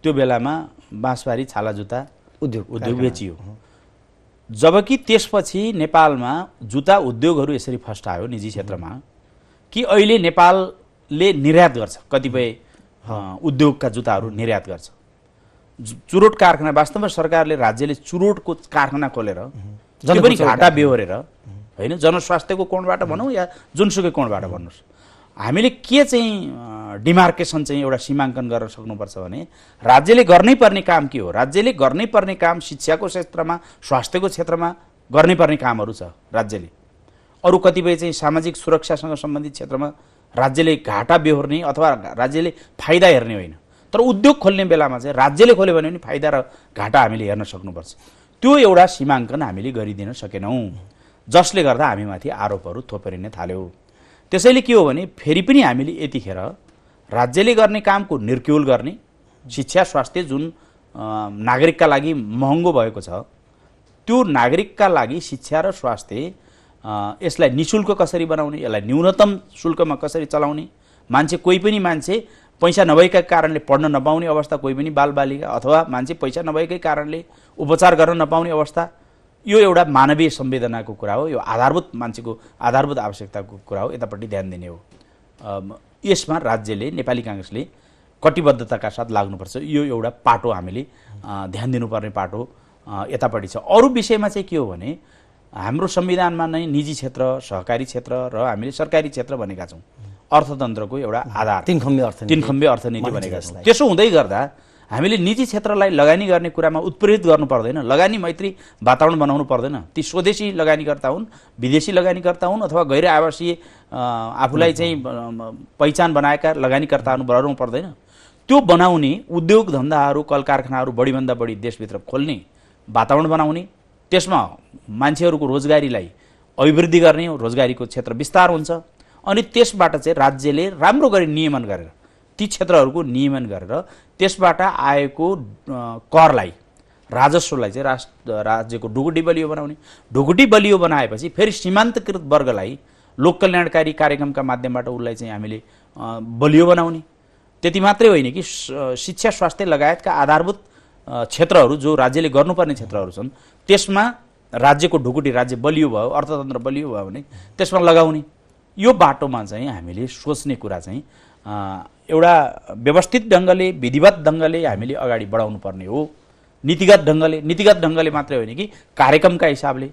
त्यो बेलामा बाँसबारी छाला जुत्ता उद्योग बेचियो, जबकि त्यसपछि नेपालमा जुत्ता उद्योगहरू यसरी फस्टायो निजी क्षेत्रमा कि अहिले नेपालले निर्यात गर्छ, कतिपय उद्योगका जुत्ताहरू निर्यात गर्छ। चुरोट कारखाना, वास्तवमा सरकारले, राज्यले चुरोटको कारखाना खोलेर त्यो पनि घाटा बेहोरेर होइन, जनस्वास्थ्यको कोणबाट भनौँ या जुनसुकै कोणबाट भन्नुहोस्, हामीले के चाहिँ डिमार्केसन चाहिँ एउटा सीमाङ्कन गर्न सक्नुपर्छ भने राज्यले गर्नै पर्ने काम के हो? राज्यले गर्नै पर्ने काम शिक्षाको क्षेत्रमा, स्वास्थ्यको क्षेत्रमा गर्नै पर्ने कामहरू छ राज्यले। अरू कतिपय चाहिँ सामाजिक सुरक्षासँग सम्बन्धित क्षेत्रमा राज्यले घाटा बेहोर्ने अथवा राज्यले फाइदा हेर्ने होइन। तर उद्योग खोल्ने बेलामा चाहिँ राज्यले खोल्यो भने पनि फाइदा र घाटा हामीले हेर्न सक्नुपर्छ। त्यो एउटा सीमाङ्कन हामीले गरिदिन सकेनौँ, जसले गर्दा हामीमाथि आरोपहरू थोपरिन थाल्यो। त्यसैले के हो भने फेरि पनि हामीले यतिखेर राज्यले गर्ने कामको निर्क्युल गर्ने, शिक्षा स्वास्थ्य जुन नागरिकका लागि महँगो भएको छ, त्यो नागरिकका लागि शिक्षा र स्वास्थ्य यसलाई निःशुल्क कसरी बनाउने, यसलाई न्यूनतम शुल्कमा कसरी चलाउने, मान्छे कोही पनि मान्छे पैसा नभएका कारणले पढ्न नपाउने अवस्था, कोही पनि बालबालिका अथवा मान्छे पैसा नभएकै कारणले उपचार गर्न नपाउने अवस्था, यो एउटा मानवीय संवेदनाको कुरा हो, यो आधारभूत मान्छेको आधारभूत आवश्यकताको कुरा हो, यतापट्टि ध्यान दिने हो। यसमा राज्यले, नेपाली काङ्ग्रेसले कटिबद्धताका साथ लाग्नुपर्छ। यो एउटा पाटो हामीले ध्यान दिनुपर्ने पाटो यतापट्टि छ। अरू विषयमा चाहिँ के हो भने हाम्रो संविधानमा नै निजी क्षेत्र, सहकारी क्षेत्र र हामीले सरकारी क्षेत्र भनेका छौँ, अर्थतन्त्रको एउटा आधार, तीन खम्बे अर्थनीति भनेका छौँ। त्यसो हुँदै गर्दा हामीले निजी क्षेत्रलाई लगानी गर्ने कुरामा उत्प्रेरित गर्नु पर्दैन, लगानी मैत्री वातावरण बनाउनु पर्दैन। ती स्वदेशी लगानीकर्ता हुन्, विदेशी लगानीकर्ता हुन् अथवा गैर आवासीय आफूलाई चाहिँ पहिचान बनाएका लगानीकर्ताहरू बनाउनु पर्दैन। त्यो बनाउने उद्योग धन्दाहरू, कल कारखानाहरू बढीभन्दा बढी देशभित्र खोल्ने वातावरण बनाउने, त्यसमा मान्छेहरूको रोजगारीलाई अभिवृद्धि गर्ने, रोजगारीको क्षेत्र विस्तार हुन्छ। अनि त्यसबाट चाहिँ राज्यले राम्रो गरी नियमन गरेर, ती क्षेत्रहरूको नियमन गरेर त्यसबाट आएको करलाई, राजस्वलाई चाहिँ राज्यको ढुकुटी बलियो बनाउने। ढुकुटी बलियो बनाएपछि फेरि सीमान्तकृत वर्गलाई लोक कल्याणकारी कार्यक्रमका माध्यमबाट उसलाई चाहिँ हामीले बलियो बनाउने। त्यति मात्रै होइन कि शिक्षा स्वास्थ्य लगायतका आधारभूत क्षेत्रहरू जो राज्यले गर्नुपर्ने क्षेत्रहरू छन् त्यसमा राज्यको ढुकुटी, राज्य बलियो भयो, अर्थतन्त्र बलियो भयो भने त्यसमा लगाउने। यो बाटोमा चाहिँ हामीले सोच्ने कुरा चाहिँ एउटा व्यवस्थित ढङ्गले, विधिवत ढङ्गले हामीले अगाडि बढाउनु पर्ने हो। नीतिगत ढङ्गले मात्रै होइन कि कार्यक्रमका हिसाबले,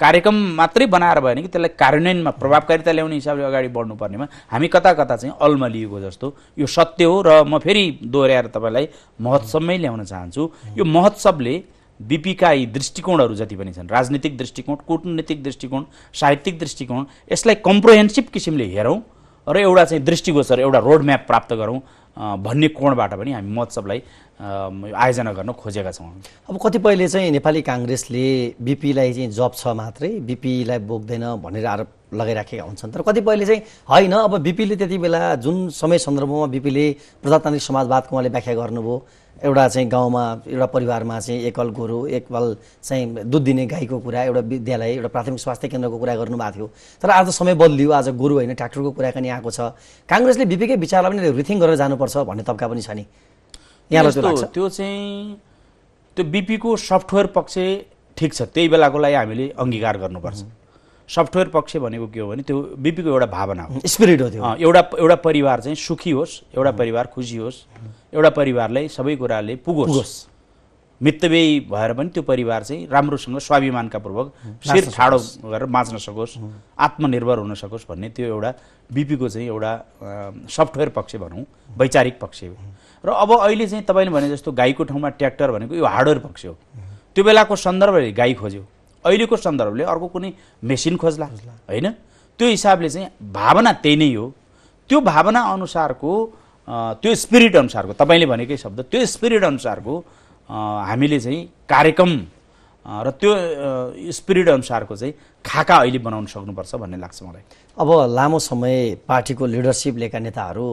कार्यक्रम मात्रै बनाएर भएन कि त्यसलाई कार्यान्वयनमा प्रभावकारिता ल्याउने हिसाबले अगाडि बढ्नुपर्नेमा हामी कता कता चाहिँ अल्मलिएको जस्तो यो सत्य हो। र म फेरि दोहोऱ्याएर तपाईँलाई महोत्सवमै ल्याउन चाहन्छु। यो महोत्सवले बीपीका यी दृष्टिकोणहरू जति पनि छन्, राजनीतिक दृष्टिकोण, कूटनीतिक दृष्टिकोण, साहित्यिक दृष्टिकोण, यसलाई कम्प्रोहेन्सिभ किसिमले हेरौँ र एउटा चाहिँ दृष्टिगोचर, एउटा रोडम्याप प्राप्त गरौँ भन्ने कोणबाट पनि हामी महोत्सवलाई आयोजना गर्न खोजेका छौँ। अब कतिपयले चाहिँ नेपाली काङ्ग्रेसले बीपीलाई चाहिँ जब छ मात्रै, बीपीलाई बोक्दैन भनेर आरोप लगाइराखेका हुन्छन्। तर कतिपयले चाहिँ होइन, अब बीपीले त्यति बेला जुन समय सन्दर्भमा बीपीले प्रजातान्त्रिक समाजवादको उहाँले व्याख्या गर्नुभयो, एउटा चाहिँ गाउँमा एउटा परिवारमा चाहिँ एकल गोरु, एकल चाहिँ दुध दिने गाईको कुरा, एउटा विद्यालय, एउटा प्राथमिक स्वास्थ्य केन्द्रको कुरा गर्नुभएको थियो। तर आज समय बदलियो, आज गोरु होइन ट्र्याक्टरको कुराकानी आएको छ। काङ्ग्रेसले बीपीकै विचारलाई पनि रिथिङ गरेर जानुपर्छ भन्ने तब्का पनि छ नि, यहाँलाई त्यो लाग्छ? त्यो चाहिँ त्यो बीपीको सफ्टवेयर पक्ष ठिक छ, त्यही बेलाको लागि हामीले अङ्गीकार गर्नुपर्छ। सफ्टवेयर पक्ष भनेको के हो भने त्यो बिपीको एउटा भावना हो, स्पिरिट हो त्यो। एउटा परिवार चाहिँ सुखी होस्, एउटा परिवार खुसी होस्, एउटा परिवारलाई सबै कुराले पुगोस्, मितव्ययी भएर पनि त्यो परिवार चाहिँ राम्रोसँग स्वाभिमानका पूर्वक शिर ठाडो गरेर बाँच्न सकोस्, आत्मनिर्भर हुन सकोस् भन्ने त्यो एउटा बिपीको चाहिँ एउटा सफ्टवेयर पक्ष भनौँ, वैचारिक पक्ष हो। र अब अहिले चाहिँ तपाईँले भने जस्तो गाईको ठाउँमा ट्र्याक्टर भनेको यो हार्डवेयर पक्ष हो। त्यो बेलाको सन्दर्भले गाई खोज्यो, अहिलेको सन्दर्भले अर्को कुनै मेसिन खोज्ला होइन। त्यो हिसाबले चाहिँ भावना त्यही नै हो। त्यो भावना अनुसारको त्यो स्पिरिट अनुसारको तपाईँले भनेकै शब्द त्यो स्पिरिट अनुसारको हामीले चाहिँ कार्यक्रम र त्यो स्पिरिट अनुसारको चाहिँ खाका अहिले बनाउन सक्नुपर्छ भन्ने लाग्छ मलाई। अब लामो समय पार्टीको लिडरसिप लिएका नेताहरू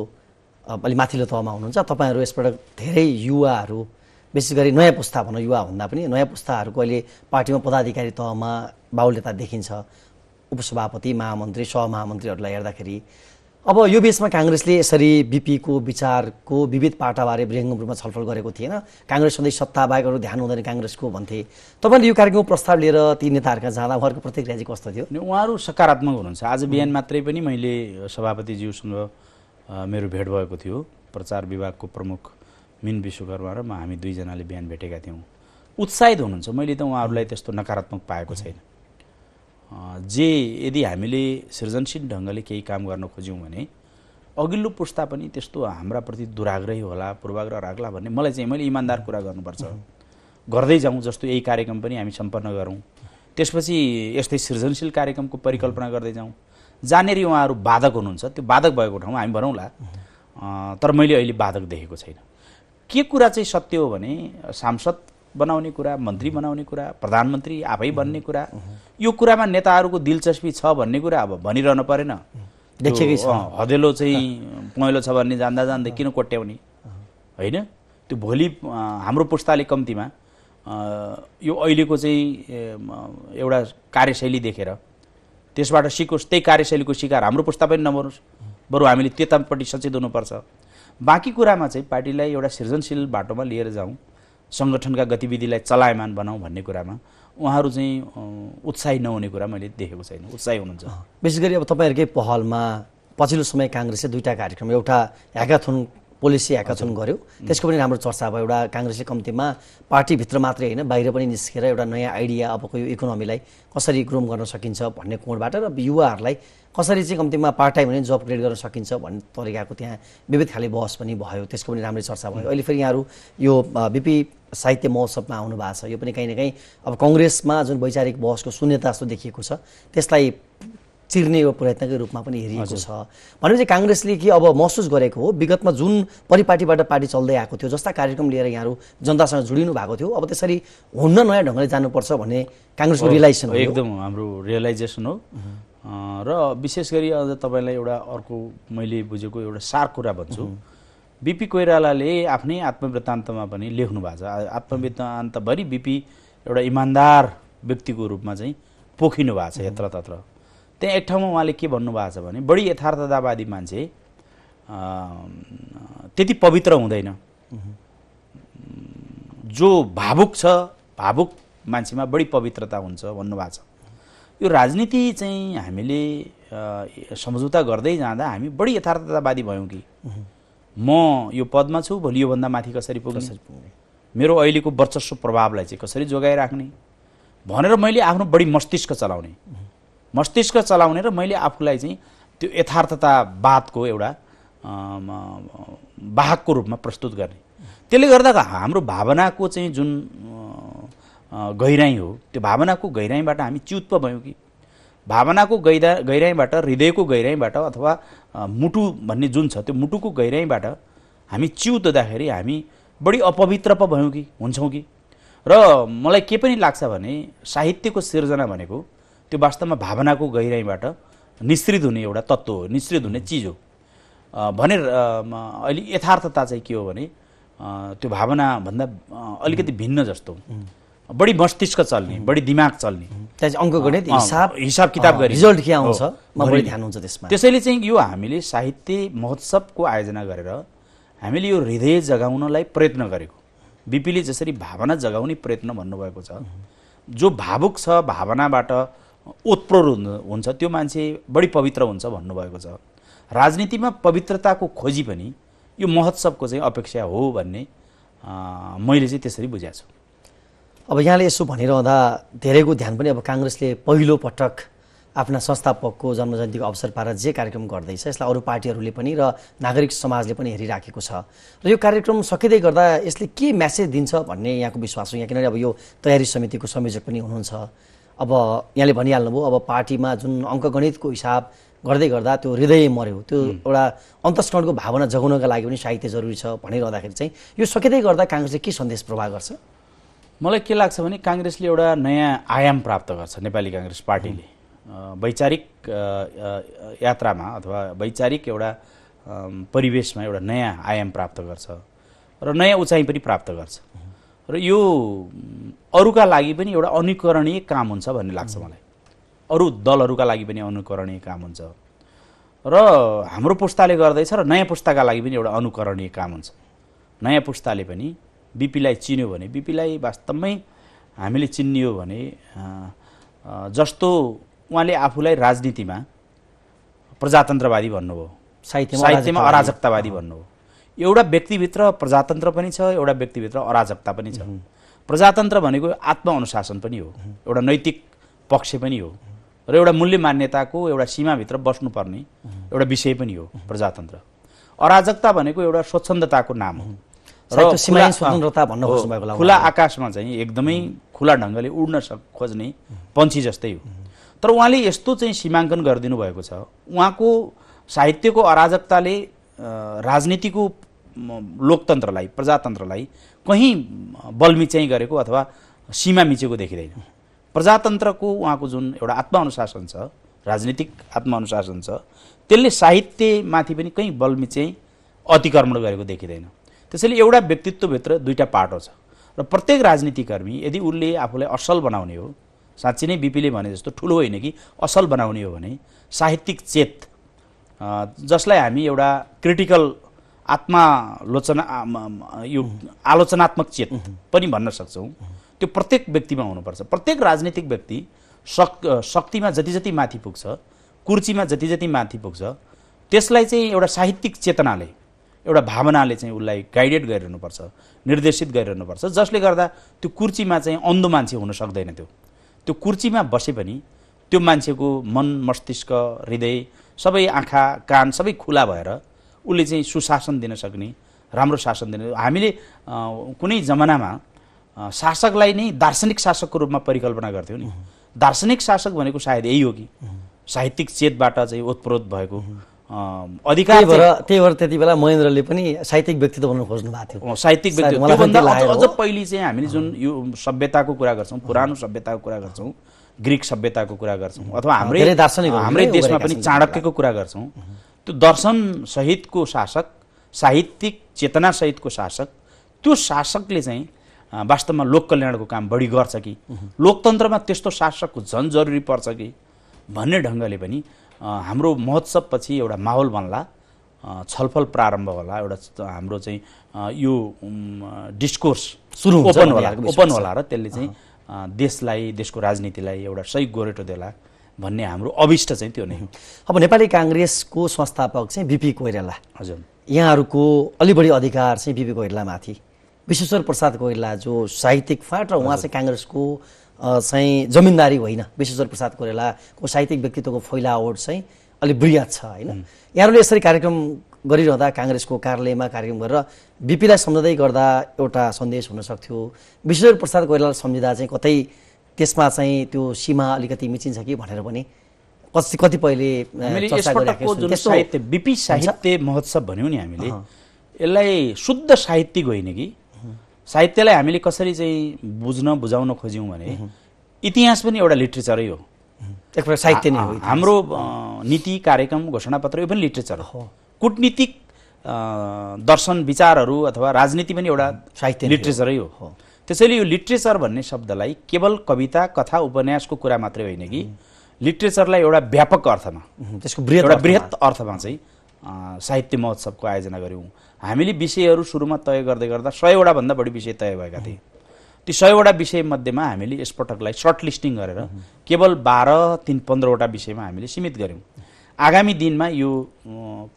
अलि माथिल्लो तहमा हुनुहुन्छ, तपाईँहरू यसबाट धेरै युवाहरू, विशेष गरी नयाँ पुस्ता भनौँ, युवा भन्दा पनि नयाँ पुस्ताहरूको अहिले पार्टीमा पदाधिकारी तहमा बाहुल्यता देखिन्छ, उपसभापति, महामन्त्री, सहमहामन्त्रीहरूलाई हेर्दाखेरि। अब यो बिचमा काङ्ग्रेसले यसरी बिपीको विचारको विविध पाटाबारे वृहङ्गम रूपमा छलफल गरेको थिएन। काङ्ग्रेस सधैँ सत्ता बाहेकहरू ध्यान हुँदैन काङ्ग्रेसको भन्थे। तपाईँले यो कार्यक्रम प्रस्ताव लिएर ती नेताहरूका जाँदा उहाँहरूको प्रतिक्रिया चाहिँ कस्तो थियो? उहाँहरू सकारात्मक हुनुहुन्छ। आज बिहान मात्रै पनि मैले सभापतिज्यूसँग मेरो भेट भएको थियो। प्रचार विभागको प्रमुख मिन विश्वकर्मा र हामी दुईजनाले बिहान भेटेका थियौँ। उत्साहित हुनुहुन्छ। मैले त उहाँहरूलाई त्यस्तो नकारात्मक पाएको छैन। यदि हामीले सृजनशील ढङ्गले केही काम गर्न खोज्यौँ भने अघिल्लो पुस्ता पनि त्यस्तो हाम्रा प्रति दुराग्रही होला, पूर्वाग्रह राख्ला भन्ने मैले इमान्दार कुरा गर्नुपर्छ। गर्दै जाउँ, जस्तो यही कार्यक्रम पनि हामी सम्पन्न गरौँ, त्यसपछि यस्तै सृजनशील कार्यक्रमको परिकल्पना गर्दै जाउँ। जहाँनेरि उहाँहरू बाधक हुनुहुन्छ त्यो बाधक भएको ठाउँमा हामी भनौँला, तर मैले अहिले बाधक देखेको छैन। के कुरा चाहिँ सत्य हो भने सांसद बनाउने कुरा, मन्त्री बनाउने कुरा, प्रधानमन्त्री आफै बन्ने कुरा, यो कुरामा नेताहरूको दिलचस्पी छ भन्ने कुरा अब भनिरहन परेन। देखेकै छ हदेलो चाहिँ पहेँलो छ भन्ने जान्दा जान्दै किन कोट्याउने होइन। त्यो भोलि हाम्रो पुस्ताले कम्तीमा यो अहिलेको चाहिँ एउटा कार्यशैली देखेर त्यसबाट सिकोस्, त्यही कार्यशैलीको शिकार हाम्रो पुस्ता पनि नबनोस्। बरु हामीले त्यतापट्टि सचेत हुनुपर्छ। बाँकी कुरामा चाहिँ पार्टीलाई एउटा सृजनशील बाटोमा लिएर जाउँ, सङ्गठनका गतिविधिलाई चलायमान बनाऊँ भन्ने कुरामा उहाँहरू चाहिँ उत्साही नहुने कुरा मैले देखेको छैन। उत्साही हुनुहुन्छ। विशेष गरी अब तपाईँहरूकै पहलमा पछिल्लो समय काङ्ग्रेसले दुईवटा कार्यक्रम, एउटा ह्याकाथन, पोलिसी ह्याकाथन गर्यो, त्यसको पनि राम्रो चर्चा भयो। एउटा काङ्ग्रेसले कम्तीमा पार्टीभित्र मात्रै होइन बाहिर पनि निस्केर एउटा नयाँ आइडिया अबको यो इकोनोमीलाई कसरी ग्रोम गर्न सकिन्छ भन्ने कोणबाट र युवाहरूलाई कसरी चाहिँ कम्तीमा पार्ट टाइम भने जब क्रिएट गर्न सकिन्छ भन्ने तरिकाको त्यहाँ विविध खाले बहस पनि भयो, त्यसको पनि राम्रै चर्चा भयो। अहिले फेरि यहाँहरू यो बिपी साहित्य महोत्सवमा आउनु भएको छ। यो पनि कहीँ न कहीँ अब कङ्ग्रेसमा जुन वैचारिक बहसको शून्यता जस्तो देखिएको छ त्यसलाई चिर्ने यो प्रयत्नकै रूपमा पनि हेरिएको छ। भनेपछि काङ्ग्रेसले के अब महसुस गरेको हो विगतमा जुन परिपाटीबाट पार्टी चल्दै आएको थियो, जस्ता कार्यक्रम लिएर यहाँहरू जनतासँग जोडिनु भएको थियो, अब त्यसरी हुन्न, नयाँ ढङ्गले जानुपर्छ भन्ने काङ्ग्रेसको रियलाइजेसन हो। एकदम हाम्रो रियलाइजेसन हो। र विशेष गरी अझ तपाईँलाई एउटा अर्को मैले बुझेको एउटा सार कुरा भन्छु। बिपी कोइरालाले आफ्नै आत्मवृत्तान्तमा पनि लेख्नु भएको छ। आत्मवृत्तान्तभरि बिपी एउटा इमान्दार व्यक्तिको रूपमा चाहिँ पोखिनु भएको छ यत्रतत्र। त्यहाँ एक ठाउँमा उहाँले के भन्नुभएको छ भने बढी यथार्थतावादी मान्छे त्यति पवित्र हुँदैन, जो भावुक छ भावुक मान्छेमा बढी पवित्रता हुन्छ भन्नुभएको छ। यो राजनीति चाहिँ हामीले सम्झौता गर्दै जाँदा हामी बढी यथार्थतावादी भयौँ कि म यो पदमा छु, भोलि योभन्दा माथि कसरी पुग्ने, मेरो अहिलेको वर्चस्व प्रभावलाई चाहिँ कसरी जोगाइराख्ने भनेर मैले आफ्नो बढी मस्तिष्क चलाउने र मैले आफूलाई चाहिँ त्यो यथार्थतावादको एउटा वाहकको रूपमा प्रस्तुत गर्ने। त्यसले गर्दा हाम्रो भावनाको चाहिँ जुन गहिराई हो, त्यो भावनाको गहिराईबाट हामी च्युत पो भयौँ कि भावनाको गहिराईबाट, हृदयको गहिराईबाट अथवा मुटु भन्ने जुन छ त्यो मुटुको गहिराईबाट हामी च्युत हुँदाखेरि हामी बढी अपवित्र पो भयौँ कि हुन्छौँ कि। र मलाई के पनि लाग्छ भने साहित्यको सिर्जना भनेको त्यो वास्तवमा भावनाको गहिराईबाट निश्रित हुने एउटा तत्त्व हो, निश्रित हुने चिज हो भनेर अहिले यथार्थता चाहिँ के हो भने त्यो भावनाभन्दा अलिकति भिन्न जस्तो, बढी मस्तिष्क चल्ने, बढी दिमाग चल्ने, अङ्क गणित हिसाब किताब गरी रिजल्ट के आउँछ बढी ध्यान हुन्छ त्यसमा। त्यसैले चाहिँ यो हामीले साहित्य महोत्सवको आयोजना गरेर हामीले यो हृदय जगाउनलाई प्रयत्न गरेको। बिपीले जसरी भावना जगाउने प्रयत्न भन्नुभएको छ, जो भावुक छ, भावनाबाट ओतप्रोत हुन्छ, त्यो मान्छे बढी पवित्र हुन्छ भन्नुभएको छ। राजनीतिमा पवित्रताको खोजी पनि यो महोत्सवको चाहिँ अपेक्षा हो भन्ने मैले चाहिँ त्यसरी बुझेको छु। अब यहाँले यसो भनिरहँदा धेरैको ध्यान पनि अब काङ्ग्रेसले पहिलो पटक आफ्ना संस्थापकको जन्मजयन्तीको अवसर पारेर जे कार्यक्रम गर्दैछ यसलाई अरू पार्टीहरूले पनि र नागरिक समाजले पनि हेरिराखेको छ र यो कार्यक्रम सकिँदै गर्दा यसले के म्यासेज दिन्छ भन्ने यहाँको विश्वास हो। यहाँ किनभने अब यो तयारी समितिको संयोजक पनि हुनुहुन्छ। अब यहाँले भनिहाल्नुभयो अब पार्टीमा जुन अङ्कगणितको हिसाब गर्दै गर्दा त्यो हृदय मर्यो, त्यो एउटा अन्तस्करणको भावना जगाउनका लागि पनि साहित्य जरुरी छ भनिरहँदाखेरि चाहिँ यो सकिँदै गर्दा काङ्ग्रेसले के सन्देश प्रवाह गर्छ? मलाई के लाग्छ भने काङ्ग्रेसले एउटा नयाँ आयाम प्राप्त गर्छ। नेपाली काङ्ग्रेस पार्टीले वैचारिक यात्रामा अथवा वैचारिक एउटा परिवेशमा एउटा नयाँ आयाम प्राप्त गर्छ र नयाँ उचाइ पनि प्राप्त गर्छ र यो अरूका लागि पनि एउटा अनुकरणीय काम हुन्छ भन्ने लाग्छ मलाई। अरू दलहरूका लागि पनि अनुकरणीय काम हुन्छ र हाम्रो पुस्ताले गर्दैछ र नयाँ पुस्ताका लागि पनि एउटा अनुकरणीय काम हुन्छ। नयाँ पुस्ताले पनि बिपीलाई चिन्यो भने, बिपीलाई वास्तवमै हामीले चिन्नियो भने जस्तो उहाँले आफूलाई राजनीतिमा प्रजातन्त्रवादी भन्नुभयो, साहित्यमा अराजकतावादी भन्नुभयो। एउटा व्यक्तिभित्र प्रजातन्त्र पनि छ, एउटा व्यक्तिभित्र अराजकता पनि छ। प्रजातन्त्र भनेको आत्मअनुशासन पनि हो, एउटा नैतिक पक्ष पनि हो र एउटा मूल्य मान्यताको एउटा सीमाभित्र बस्नुपर्ने एउटा विषय पनि हो प्रजातन्त्र। अराजकता भनेको एउटा स्वच्छन्दताको नाम हो र स्वतन्त्रता भन्न खोज्नुभएको होला। खुला आकाशमा चाहिँ एकदमै खुला ढङ्गले उड्न खोज्ने पन्छी जस्तै हो। तर उहाँले यस्तो चाहिँ सीमाङ्कन गरिदिनु भएको छ। उहाँको साहित्यको अराजकताले राजनीतिको लोकतन्त्रलाई, प्रजातन्त्रलाई कहीँ बलमिच्याइ गरेको अथवा सीमा मिचेको देखिँदैन। प्रजातन्त्रको उहाँको जुन एउटा आत्मअनुशासन छ, राजनीतिक आत्मअनुशासन छ, त्यसले साहित्यमाथि पनि कहीँ बलमिच्याइ अतिक्रमण गरेको देखिँदैन। त्यसैले एउटा व्यक्तित्वभित्र दुईटा पाटो छ र प्रत्येक राजनीतिकर्मी यदि उसले आफूलाई असल बनाउने हो, साँच्चै नै बिपीले भने जस्तो ठुलो होइन कि असल बनाउने हो भने साहित्यिक चेत जसलाई हामी एउटा क्रिटिकल यो आलोचनात्मक चेत पनि भन्न सक्छौँ, त्यो प्रत्येक व्यक्तिमा हुनुपर्छ। प्रत्येक राजनीतिक व्यक्ति शक्तिमा जति जति माथि पुग्छ, कुर्सीमा जति जति माथि पुग्छ, त्यसलाई चाहिँ एउटा साहित्यिक चेतनाले, एउटा भावनाले चाहिँ उसलाई गाइडेड गरिरहनुपर्छ, निर्देशित गरिरहनुपर्छ, जसले गर्दा त्यो कुर्सीमा चाहिँ अन्धो मान्छे हुन सक्दैन। त्यो कुर्सीमा बसे पनि त्यो मान्छेको मन, मस्तिष्क, हृदय सबै, आँखा, कान सबै खुला भएर उसले चाहिँ सुशासन दिन सक्ने, राम्रो शासन दिन। हामीले कुनै जमानामा शासकलाई नै दार्शनिक शासकको रूपमा परिकल्पना गर्थ्यौँ नि। दार्शनिक शासक भनेको सायद यही हो कि साहित्यिक चेतबाट चाहिँ ओतप्रोत भएको अधिकार। त्यही भएर त्यति बेला महेन्द्रले पनि साहित्यिक व्यक्तित्व बन्न खोज्नु भएको थियो। साहित्यिक व्यक्तित्व अझ पहिले चाहिँ हामीले जुन यो सभ्यताको कुरा गर्छौँ, पुरानो सभ्यताको कुरा गर्छौँ, ग्रिक सभ्यताको कुरा गर्छौँ अथवा हाम्रै देशमा पनि चाणक्यको कुरा गर्छौँ, त्यो दर्शन सहितको शासक, साहित्यिक चेतना सहितको शासक, त्यो शासकले चाहिँ वास्तवमा लोक कल्याणको काम बढी गर्छ कि लोकतन्त्रमा त्यस्तो शासकको झन् जरुरी पर्छ कि भन्ने ढङ्गले पनि हाम्रो महोत्सवपछि एउटा माहौल बन्ला, छलफल प्रारम्भ होला, एउटा हाम्रो चाहिँ यो डिस्कोर्स ओपन होला र त्यसले चाहिँ देशलाई, देशको राजनीतिलाई एउटा सही गोरेटो देला भन्ने हाम्रो अभिष्ट चाहिँ त्यो नै हो। अब नेपाली काङ्ग्रेसको संस्थापक चाहिँ बिपी कोइराला, हजुर, यहाँहरूको अलि बढी अधिकार चाहिँ बिपी कोइरालामाथि। विश्वेश्वर प्रसाद कोइराला जो साहित्यिक फाँट र उहाँ चाहिँ काङ्ग्रेसको चाहिँ जमिनदारी होइन, विश्वेश्वर प्रसाद कोइरालाको साहित्यिक व्यक्तित्वको फैलावट चाहिँ अलिक बृहत छ होइन। यहाँहरूले यसरी कार्यक्रम गरिरहँदा काङ्ग्रेसको कार्यालयमा कार्यक्रम गरेर बिपीलाई सम्झँदै गर्दा एउटा सन्देश हुन सक्थ्यो। विश्वेश्वर प्रसाद कोइराला सम्झिँदा चाहिँ कतै त्यसमा चाहिँ त्यो सीमा अलिकति मिचिन्छ कि भनेर पनि कतिपयले चर्चा गरिरहेको छ। साहित्य बिपी साहित्य महोत्सव भन्यौँ नि हामीले, यसलाई शुद्ध साहित्यिक होइन कि साहित्यलाई हामीले कसरी चाहिँ बुझ्न बुझाउन खोज्यौँ भने इतिहास पनि एउटा लिट्रेचरै हो, एक प्रकार साहित्य नै हो। हाम्रो नीति, कार्यक्रम, घोषणापत्र यो पनि लिट्रेचर हो। कूटनीतिक दर्शन, विचारहरू अथवा राजनीति पनि एउटा साहित्य लिट्रेचरै हो। त्यसैले यो लिट्रेचर भन्ने शब्दलाई केवल कविता, कथा, उपन्यासको कुरा मात्रै होइन कि लिट्रेचरलाई एउटा व्यापक अर्थमा, त्यसको एउटा बृहत अर्थमा चाहिँ साहित्य महोत्सवको आयोजना गऱ्यौँ। हामीले विषयहरू सुरुमा तय गर्दै गर्दा 100 वटा भन्दा बढी विषय तय भएका थिए। ती 100वटा विषयमध्येमा हामीले यसपटकलाई सर्ट लिस्टिङ गरेर केवल 12-15वटा विषयमा हामीले सीमित गऱ्यौँ। आगामी दिनमा यो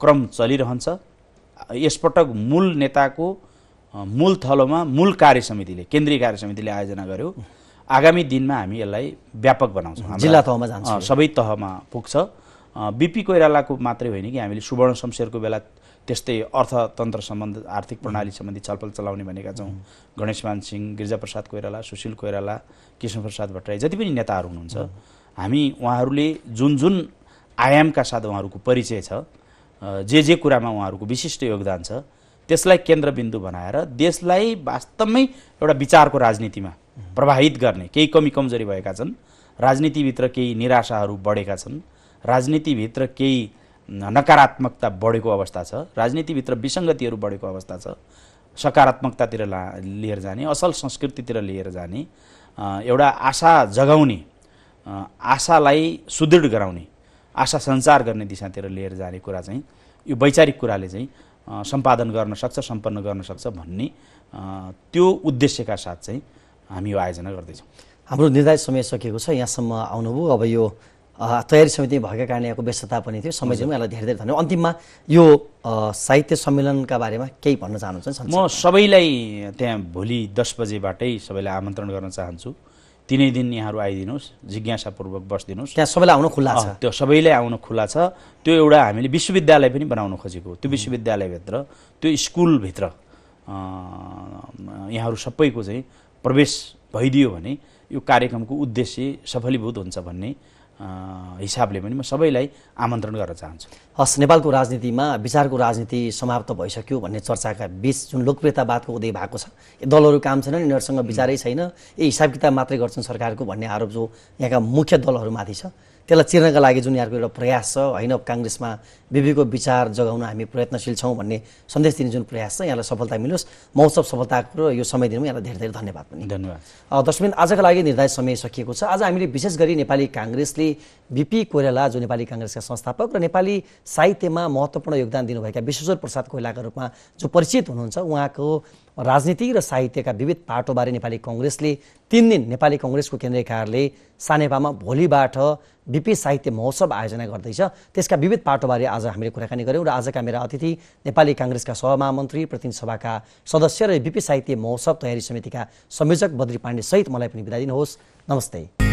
क्रम चलिरहन्छ। यसपटक मूल नेताको मूल थलोमा मूल कार्य समितिले, केन्द्रीय कार्य समितिले आयोजना गर्यो। आगामी दिनमा हामी यसलाई व्यापक बनाउँछौँ, जिल्ला तहमा जान्छ, सबै तहमा पुग्छ। बिपी कोइरालाको मात्रै होइन कि हामीले सुवर्ण शमशेरको बेला त्यस्तै अर्थतन्त्र सम्बन्ध, आर्थिक प्रणाली सम्बन्धी छलफल चलाउने भनेका छौँ। गणेशमान सिंह, गिरिजाप्रसाद कोइराला, सुशील कोइराला, कृष्णप्रसाद भट्टराई, जति पनि नेताहरू हुनुहुन्छ, हामी उहाँहरूले जुन जुन आयामका साथ उहाँहरूको परिचय छ, जे कुरामा उहाँहरूको विशिष्ट योगदान छ, त्यसलाई केन्द्रबिन्दु बनाएर देशलाई वास्तवमै एउटा विचारको राजनीतिमा प्रभावित गर्ने, केही कमी कमजोरी भएका छन्, राजनीतिभित्र केही निराशाहरू बढेका छन्, राजनीतिभित्र केही नकारात्मकता बढेको अवस्था छ, राजनीतिभित्र विसङ्गतिहरू बढेको अवस्था छ, सकारात्मकतातिर लिएर जाने, असल संस्कृतितिर लिएर जाने, एउटा आशा जगाउने, आशालाई सुदृढ गराउने, आशा सञ्चार गर्ने दिशातिर लिएर जाने कुरा चाहिँ यो वैचारिक कुराले चाहिँ सम्पादन गर्न सक्छ, सम्पन्न गर्न सक्छ भन्ने त्यो उद्देश्यका साथ चाहिँ हामी यो आयोजना गर्दैछौँ। हाम्रो निर्धारित समय सकिएको छ, यहाँसम्म आउनुभयो। अब यो तयारी समिति भएका कारण यहाँको व्यस्तता पनि थियो, समय दिनु यहाँलाई धेरै धेरै धन्यवाद। अन्तिममा यो साहित्य सम्मेलनका बारेमा केही भन्न चाहनुहुन्छ? म सबैलाई त्यहाँ भोलि 10 बजेबाटै सबैलाई आमन्त्रण गर्न चाहन्छु। तिनै दिन यहाँहरू आइदिनुहोस्, जिज्ञासापूर्वक बस्दिनुहोस्। त्यहाँ सबैलाई आउन खुल्ला छ? त्यो सबैलाई आउन खुल्ला छ। त्यो एउटा हामीले विश्वविद्यालय पनि बनाउन खोजेको। त्यो विश्वविद्यालयभित्र, त्यो स्कुलभित्र यहाँहरू सबैको चाहिँ प्रवेश भइदियो भने यो कार्यक्रमको उद्देश्य सफलीभूत हुन्छ भन्ने हिसाबले पनि म सबैलाई आमन्त्रण गर्न चाहन्छु। हस्, नेपालको राजनीतिमा विचारको राजनीति समाप्त भइसक्यो भन्ने चर्चाका बीच जुन लोकप्रियतावादको उदय भएको छ, दलहरू काम छैनन्, यिनीहरूसँग विचारै छैन, यी हिसाब किताब मात्रै गर्छन् सरकारको भन्ने आरोप जो यहाँका मुख्य दलहरूमाथि छ, त्यसलाई चिर्नका लागि जुन यहाँको एउटा प्रयास छ, होइन काङ्ग्रेसमा बिपीको विचार जगाउन हामी प्रयत्नशील छौँ भन्ने सन्देश दिने जुन प्रयास छ, यहाँलाई सफलता मिलोस्। महोत्सव सफलताको र यो समय दिनुमा यहाँलाई धेरै धेरै धन्यवाद पनि। धन्यवाद। दर्शकवृन्द, आजका लागि निर्धारित समय सकिएको छ। आज हामीले विशेष गरी नेपाली काङ्ग्रेसले बिपी कोइराला जो नेपाली काङ्ग्रेसका संस्थापक र नेपाली साहित्यमा महत्त्वपूर्ण योगदान दिनुभएका विश्वेश्वर प्रसाद कोइरालाका रूपमा जो परिचित हुनुहुन्छ, उहाँको राजनीति र साहित्यका विविध पाटोबारे नेपाली काङ्ग्रेसले 3 दिन नेपाली काङ्ग्रेसको केन्द्रीय कार्यालय सानेपामा भोलिबाट बिपी साहित्य महोत्सव आयोजना गर्दैछ। त्यसका विविध पाटोबारे आज हामीले कुराकानी गऱ्यौँ र आजका मेरा अतिथि नेपाली काङ्ग्रेसका सहमहामन्त्री, प्रतिनिधि सभाका सदस्य र बिपी साहित्य महोत्सव तयारी समितिका संयोजक बद्री पाण्डे सहित मलाई पनि बिदा दिनुहोस्। नमस्ते।